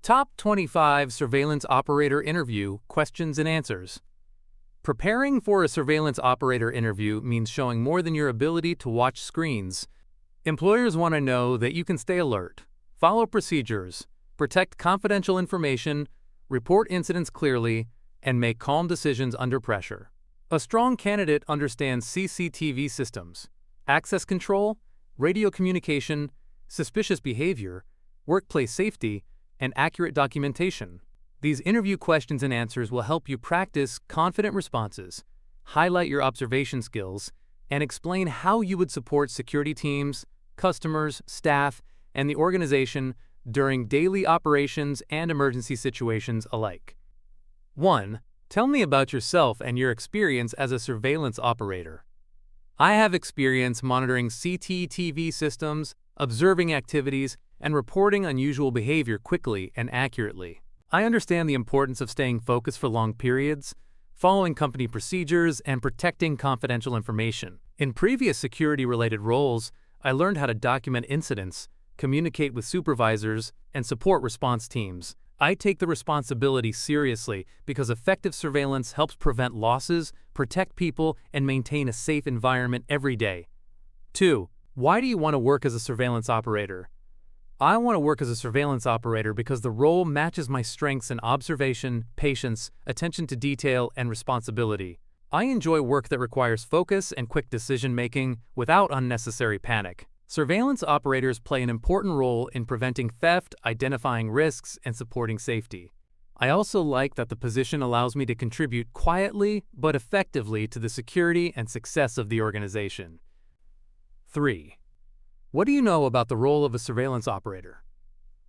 Top 25 Surveillance Operator Interview Questions and Answers. Preparing for a surveillance operator interview means showing more than your ability to watch screens. Employers want to know that you can stay alert, follow procedures, protect confidential information, report incidents clearly, and make calm decisions under pressure. A strong candidate understands CCTV systems, access control, radio communication, suspicious behavior, workplace safety, and accurate documentation. These interview questions and answers will help you practice confident responses, highlight your observation skills, and explain how you would support security teams, customers, staff, and the organization during daily operations and emergency situations alike. 1. Tell me about yourself and your experience as a surveillance operator. I have experience monitoring CCTV systems, observing activities, and reporting unusual behavior quickly and accurately. I understand the importance of staying focused for long periods, following company procedures, and protecting confidential information. In previous security-related roles, I learned how to document incidents, communicate with supervisors, and support response teams. I take the responsibility seriously because effective surveillance helps prevent losses, protect people, and maintain a safe environment every day. 2. Why do you want to work as a surveillance operator? I want to work as a surveillance operator because the role matches my strengths in observation, patience, attention to detail, and responsibility. I enjoy work that requires focus and quick decision-making without unnecessary panic. Surveillance operators play an important role in preventing theft, identifying risks, and supporting safety. I also like that the position allows me to contribute quietly but effectively to the security and success of the organization. 3. What do you know about the role of a surveillance operator?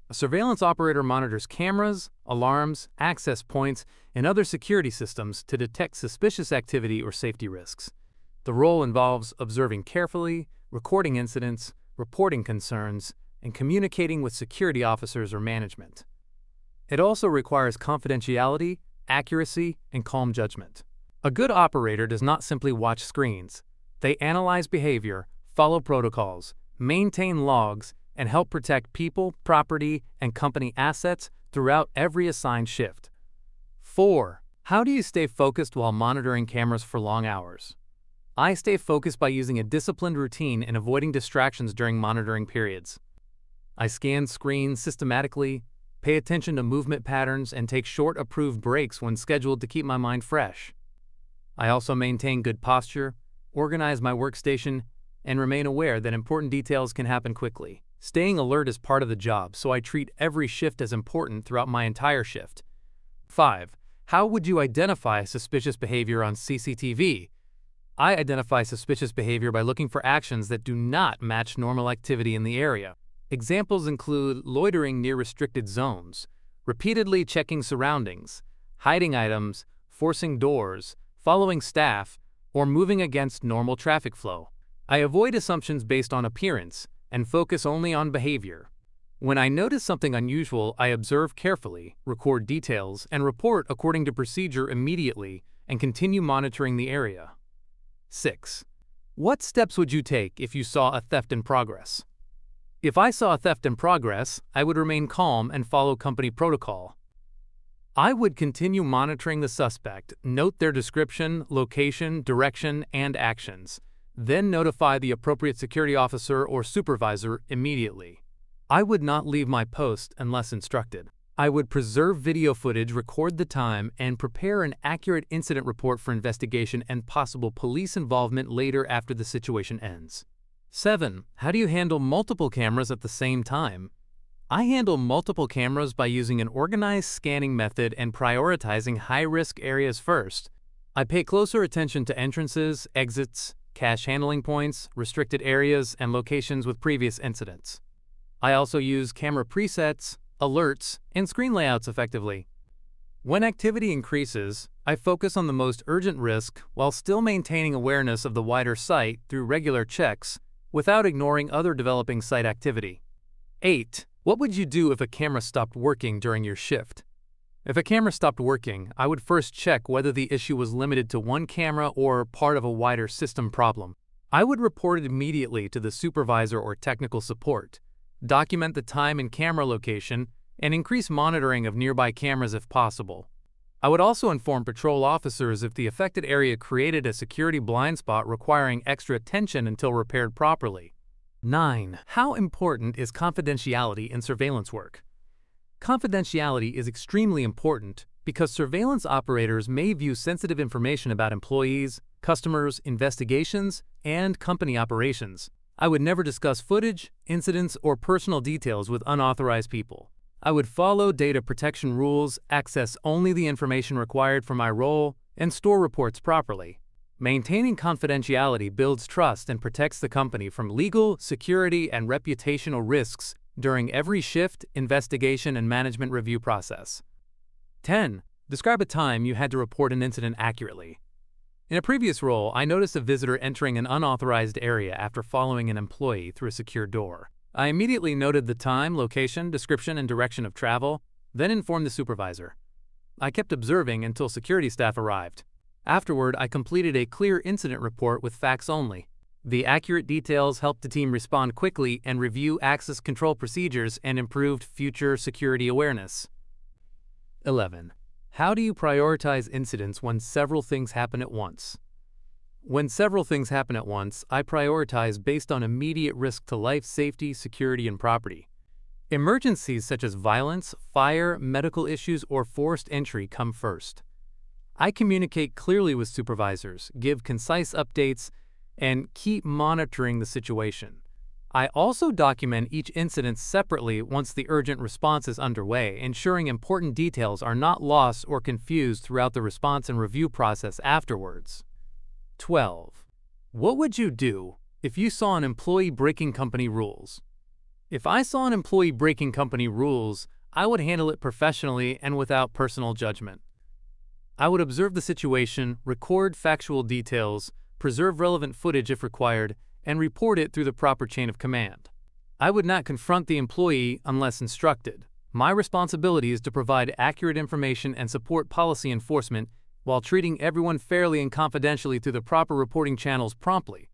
A surveillance operator monitors cameras, alarms, access points, and other security systems to detect suspicious activity or safety risks. The role involves observing carefully, recording incidents, reporting concerns, and communicating with security officers or management. It also requires confidentiality, accuracy, and calm judgment. A good operator does not simply watch screens. They analyze behavior, follow protocols, maintain logs, and help protect people, property, and company assets throughout every assigned shift. 4. How do you stay focused while monitoring cameras for long hours? I stay focused by using a disciplined routine and avoiding distractions during monitoring periods. I scan screens systematically, pay attention to movement patterns, and take short approved breaks when scheduled to keep my mind fresh. I also maintain good posture, organize my workstation, and remain aware that important details can happen quickly. Staying alert is part of the job, so I treat every shift as important throughout my entire shift. 5. How would you identify suspicious behavior on CCTV? I identify suspicious behavior by looking for actions that do not match normal activity in the area. Examples include loitering near restricted zones, repeatedly checking surroundings, hiding items, forcing doors, following staff, or moving against normal traffic flow. I avoid assumptions based on appearance and focus only on behavior. When I notice something unusual, I observe carefully, record details, and report according to procedure immediately and continue monitoring the area. 6. What steps would you take if you saw a theft in progress? If I saw a theft in progress, I would remain calm and follow company protocol. I would continue monitoring the suspect, note their description, location, direction, and actions, then notify the appropriate security officer or supervisor immediately. I would not leave my post unless instructed. I would preserve video footage, record the time, and prepare an accurate incident report for investigation and possible police involvement later after the situation ends. 7. How do you handle multiple cameras at the same time? I handle multiple cameras by using an organized scanning method and prioritizing high-risk areas first. I pay closer attention to entrances, exits, cache handling points, restricted areas, and locations with previous incidents. I also use camera presets, alerts, and screen layouts effectively. When activity increases, I focus on the most urgent risk while still maintaining awareness of the wider site through regular checks without ignoring other developing site activity. 8. What would you do if a camera stopped working during your shift? If a camera stopped working, I would first check whether the issue was limited to one camera or part of a wider system problem. I would report it immediately to the supervisor or technical support, document the time and camera location, and increase monitoring of nearby cameras if possible. I would also inform patrol officers if the affected area created a security blind spot requiring extra attention until repaired properly. 9. How important is confidentiality in surveillance work? Confidentiality is extremely important because surveillance operators may view sensitive information about employees, customers, investigations, and company operations. I would never discuss footage, incidents, or personal details with unauthorized people. I would follow data protection rules, access only the information required for my role, and store reports properly. Maintaining confidentiality builds trust and protects the company from legal, security, and reputational risks during every shift, investigation, and management review process. 10. Describe a time you had to report an incident accurately. In a previous role, I noticed a visitor entering an unauthorized area after following an employee through a secure door. I immediately noted the time, location, description, and direction of travel, then informed the supervisor. I kept observing until security staff arrived. Afterward, I completed a clear incident report with facts only. The accurate details helped the team respond quickly and review access control procedures and improved future security awareness. 11. How do you prioritize incidents when several things happen at once? When several things happen at once, I prioritize based on immediate risk to life, safety, security, and property. Emergencies such as violence, fire, medical issues, or forced entry come first. I communicate clearly with supervisors, give concise updates, and keep monitoring the situation. I also document each incident separately once the urgent response is underway, ensuring important details are not lost or confused throughout the response and review process afterwards. 12. What would you do if you saw an employee breaking company rules? If I saw an employee breaking company rules, I would handle it professionally and without personal judgment. I would observe the situation, record factual details, preserve relevant footage if required, and report it through the proper chain of command. I would not confront the employee unless instructed. My responsibility is to provide accurate information and support policy enforcement while treating everyone fairly and confidentially through the proper reporting channels promptly.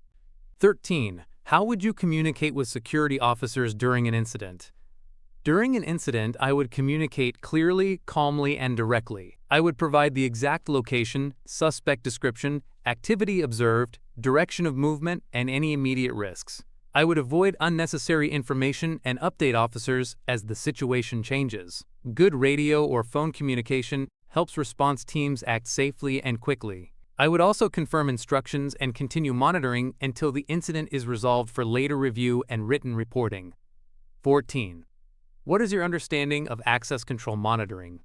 13. How would you communicate with security officers during an incident? During an incident, I would communicate clearly, calmly, and directly. I would provide the exact location, suspect description, activity observed, direction of movement, and any immediate risks. I would avoid unnecessary information and update officers as the situation changes. Good radio or phone communication helps response teams act safely and quickly. I would also confirm instructions and continue monitoring until the incident is resolved for later review and written reporting. 14. What is your understanding of access control monitoring?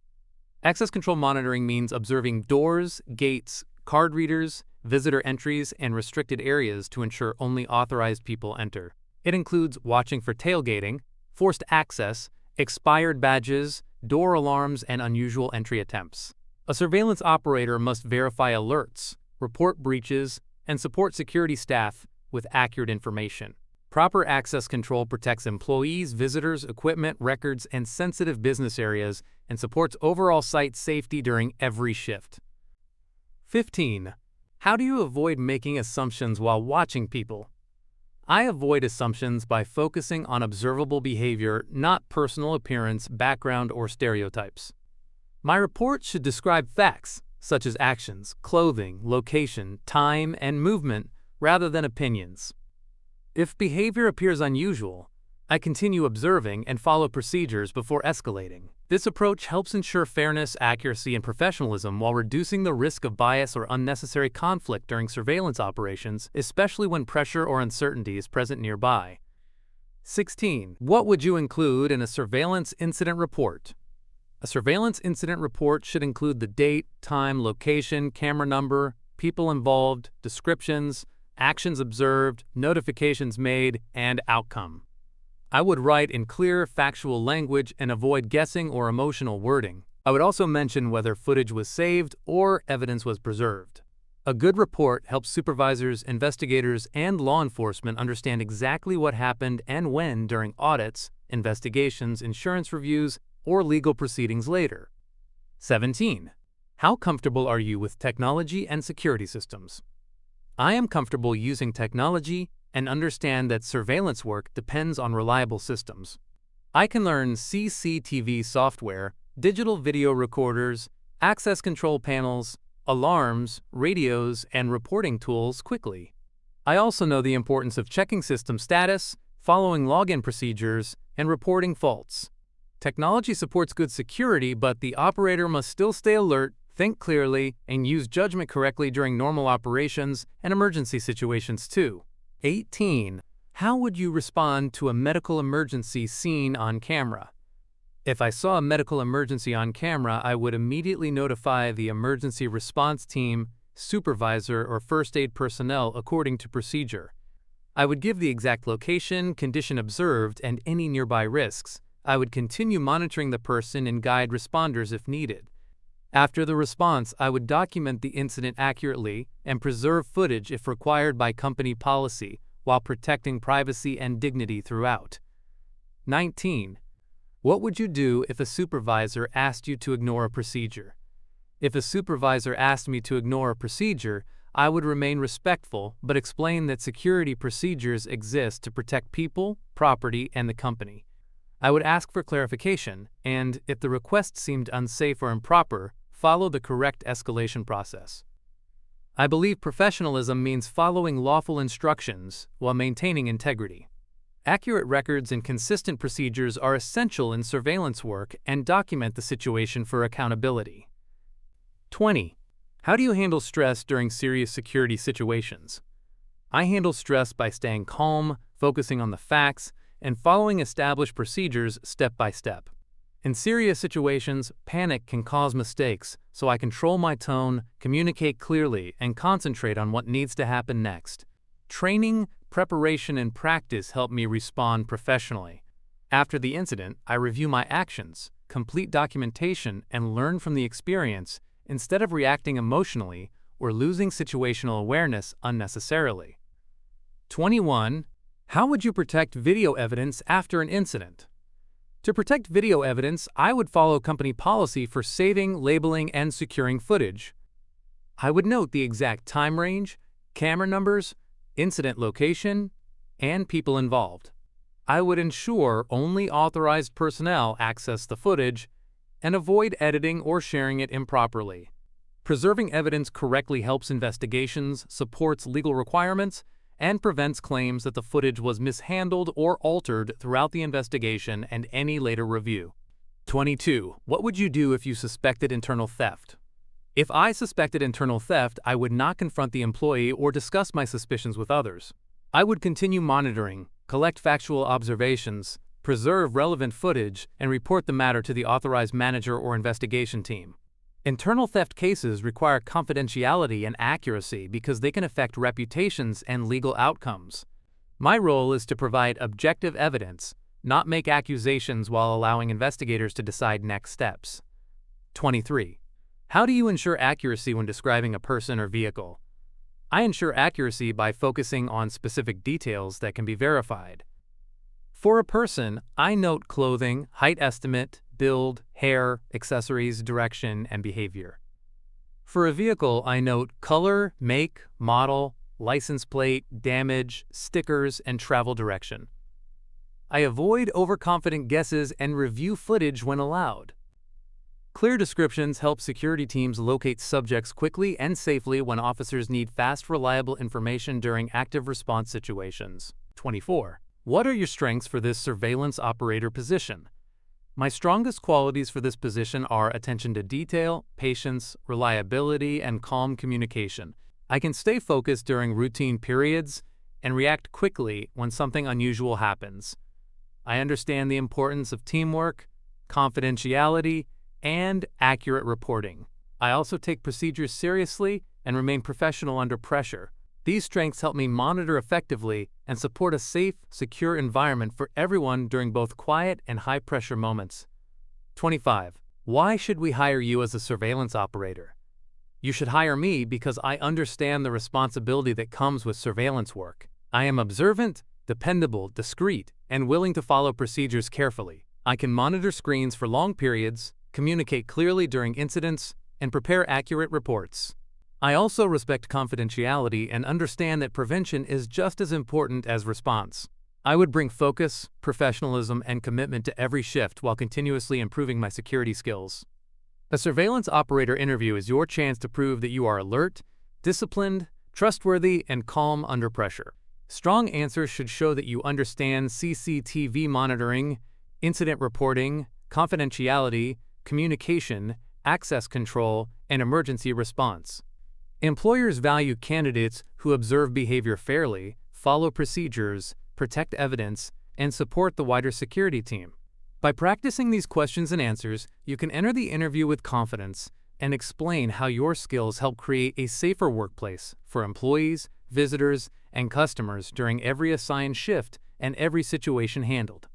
Access control monitoring means observing doors, gates, card readers, visitor entries, and restricted areas to ensure only authorized people enter. It includes watching for tailgating, forced access, expired badges, door alarms, and unusual entry attempts. A surveillance operator must verify alerts, report breaches, and support security staff with accurate information. Proper access control protects employees, visitors, equipment, records, and sensitive business areas and supports overall site safety during every shift. 15. How do you avoid making assumptions while watching people? I avoid assumptions by focusing on observable behavior, not personal appearance, background, or stereotypes. My report should describe facts, such as actions, clothing, location, time, and movement, rather than opinions. If behavior appears unusual, I continue observing and follow procedures before escalating. This approach helps ensure fairness, accuracy, and professionalism while reducing the risk of bias or unnecessary conflict during surveillance operations, especially when pressure or uncertainty is present nearby. 16. What would you include in a surveillance incident report? A surveillance incident report should include the date, time, location, camera number, people involved, descriptions, actions observed, notifications made, and outcome. I would write in clear, factual language and avoid guessing or emotional wording. I would also mention whether footage was saved or evidence was preserved. A good report helps supervisors, investigators, and law enforcement understand exactly what happened and when during audits, investigations, insurance reviews, or legal proceedings later. 17. How comfortable are you with technology and security systems? I am comfortable using technology and understand that surveillance work depends on reliable systems. I can learn CCTV software, digital video recorders, access control panels, alarms, radios, and reporting tools quickly. I also know the importance of checking system status, following login procedures, and reporting faults. Technology supports good security, but the operator must still stay alert, think clearly, and use judgment correctly during normal operations and emergency situations too. 18. How would you respond to a medical emergency seen on camera? If I saw a medical emergency on camera, I would immediately notify the emergency response team, supervisor, or first aid personnel according to procedure. I would give the exact location, condition observed, and any nearby risks. I would continue monitoring the person and guide responders if needed. After the response, I would document the incident accurately and preserve footage if required by company policy, while protecting privacy and dignity throughout. 19. What would you do if a supervisor asked you to ignore a procedure? If a supervisor asked me to ignore a procedure, I would remain respectful but explain that security procedures exist to protect people, property, and the company. I would ask for clarification, and, if the request seemed unsafe or improper, follow the correct escalation process. I believe professionalism means following lawful instructions while maintaining integrity. Accurate records and consistent procedures are essential in surveillance work and document the situation for accountability. 20. How do you handle stress during serious security situations? I handle stress by staying calm, focusing on the facts, and following established procedures step by step. In serious situations, panic can cause mistakes, so I control my tone, communicate clearly, and concentrate on what needs to happen next. Training, preparation, and practice help me respond professionally. After the incident, I review my actions, complete documentation, and learn from the experience instead of reacting emotionally or losing situational awareness unnecessarily. 21. How would you protect video evidence after an incident? To protect video evidence, I would follow company policy for saving, labeling, and securing footage. I would note the exact time range, camera numbers, incident location, and people involved. I would ensure only authorized personnel access the footage and avoid editing or sharing it improperly. Preserving evidence correctly helps investigations, supports legal requirements, and prevents claims that the footage was mishandled or altered throughout the investigation and any later review. 22. What would you do if you suspected internal theft? If I suspected internal theft, I would not confront the employee or discuss my suspicions with others. I would continue monitoring, collect factual observations, preserve relevant footage, and report the matter to the authorized manager or investigation team. Internal theft cases require confidentiality and accuracy because they can affect reputations and legal outcomes. My role is to provide objective evidence, not make accusations while allowing investigators to decide next steps. 23. How do you ensure accuracy when describing a person or vehicle? I ensure accuracy by focusing on specific details that can be verified. For a person, I note clothing, height estimate, build, hair, accessories, direction, and behavior. For a vehicle, I note color, make, model, license plate, damage, stickers, and travel direction. I avoid overconfident guesses and review footage when allowed. Clear descriptions help security teams locate subjects quickly and safely when officers need fast, reliable information during active response situations. 24. What are your strengths for this surveillance operator position? My strongest qualities for this position are attention to detail, patience, reliability, and calm communication. I can stay focused during routine periods and react quickly when something unusual happens. I understand the importance of teamwork, confidentiality, and accurate reporting. I also take procedures seriously and remain professional under pressure. These strengths help me monitor effectively and support a safe, secure environment for everyone during both quiet and high-pressure moments. 25. Why should we hire you as a surveillance operator? You should hire me because I understand the responsibility that comes with surveillance work. I am observant, dependable, discreet, and willing to follow procedures carefully. I can monitor screens for long periods, communicate clearly during incidents, and prepare accurate reports. I also respect confidentiality and understand that prevention is just as important as response. I would bring focus, professionalism, and commitment to every shift while continuously improving my security skills. A surveillance operator interview is your chance to prove that you are alert, disciplined, trustworthy, and calm under pressure. Strong answers should show that you understand CCTV monitoring, incident reporting, confidentiality, communication, access control, and emergency response. Employers value candidates who observe behavior fairly, follow procedures, protect evidence, and support the wider security team. By practicing these questions and answers, you can enter the interview with confidence and explain how your skills help create a safer workplace for employees, visitors, and customers during every assigned shift and every situation handled.